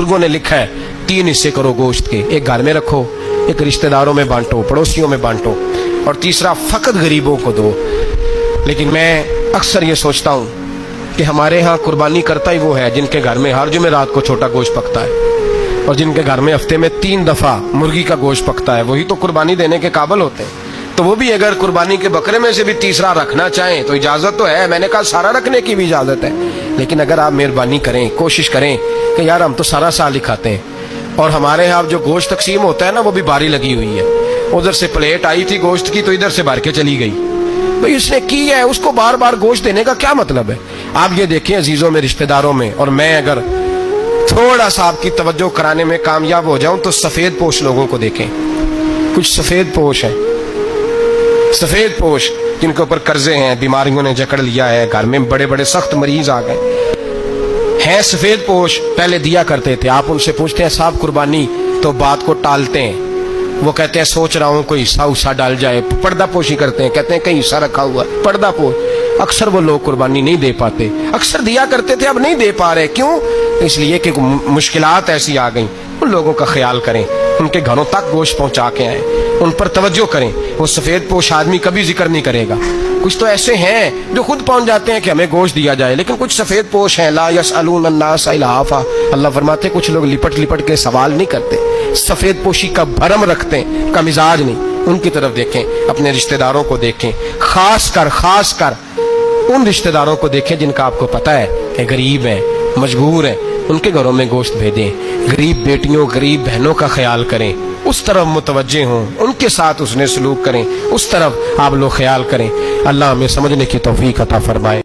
बुजुर्गों ने लिखा है 3 हिस्से करो गोश्त के, एक घर में रखो, एक रिश्तेदारों में बांटो, पड़ोसियों में बांटो, और तीसरा फकत गरीबों को दो। लेकिन मैं अक्सर ये सोचता हूँ कि हमारे यहाँ कुर्बानी करता ही वो है जिनके घर में हर जुमेरात को छोटा गोश्त पकता है, और जिनके घर में हफ्ते में 3 दफा मुर्गी का गोश्त पकता है, वही तो कुर्बानी देने के काबिल होते हैं। तो वो भी अगर कुर्बानी के बकरे में से भी तीसरा रखना चाहें तो इजाजत तो है, मैंने कहा सारा रखने की भी इजाजत है। लेकिन अगर आप मेहरबानी करें, कोशिश करें कि यार हम तो सारा साल ही खाते हैं, और हमारे यहाँ जो गोश्त तकसीम होता है ना, वो भी बारी लगी हुई है। उधर से प्लेट आई थी गोश्त की तो इधर से भर के चली गई। भाई उसने की है, उसको बार बार गोश्त देने का क्या मतलब है? आप ये देखें अजीजों में, रिश्तेदारों में, और मैं अगर थोड़ा सा आपकी तवज्जो कराने में कामयाब हो जाऊं तो सफेद पोश लोगों को देखें। कुछ सफेद पोश हैं, सफेद पोश जिनके ऊपर कर्जे हैं, बीमारियों ने जकड़ लिया है, घर में बड़े बड़े सख्त मरीज आ गए हैं। सफेद पोश पहले दिया करते थे, आप उनसे पूछते हैं साहब कुर्बानी, तो बात को टालते हैं। वो कहते हैं सोच रहा हूं कोई हिस्सा उस्सा डाल जाए, पर्दा पोशी करते हैं, कहते हैं कहीं हिस्सा रखा हुआ, पर्दा पोश। अक्सर वो लोग कुर्बानी नहीं दे पाते, अक्सर दिया करते थे, अब नहीं दे पा रहे। क्यों? इसलिए कि मुश्किलात ऐसी आ गई। उन लोगों का ख्याल करें, उनके घरों तक गोश्त पहुंचा के आए, उन पर तवज्जो करें। वो सफेद पोश आदमी कभी जिक्र नहीं करेगा। कुछ तो ऐसे हैं जो खुद पहुंच जाते हैं कि हमें गोश्त दिया जाए, लेकिन कुछ सफेद पोश हैं, ला यसअलून अन्नास इल्हाफा। अल्लाह फरमाते कुछ लोग लिपट लिपट के सवाल नहीं करते, सफेद पोशी का भरम रखते हैं, का मिजाज नहीं। उनकी तरफ देखें, अपने रिश्तेदारों को देखें, खास कर उन रिश्तेदारों को देखें जिनका आपको पता है कि गरीब हैं, मजबूर हैं, उनके घरों में गोश्त भेजें। गरीब बेटियों, गरीब बहनों का ख्याल करें, उस तरफ मुतवज्जे हों, उनके साथ उसने सलूक करें, उस तरफ आप लोग ख्याल करें। अल्लाह हमें समझने की तौफीक अता फरमाए।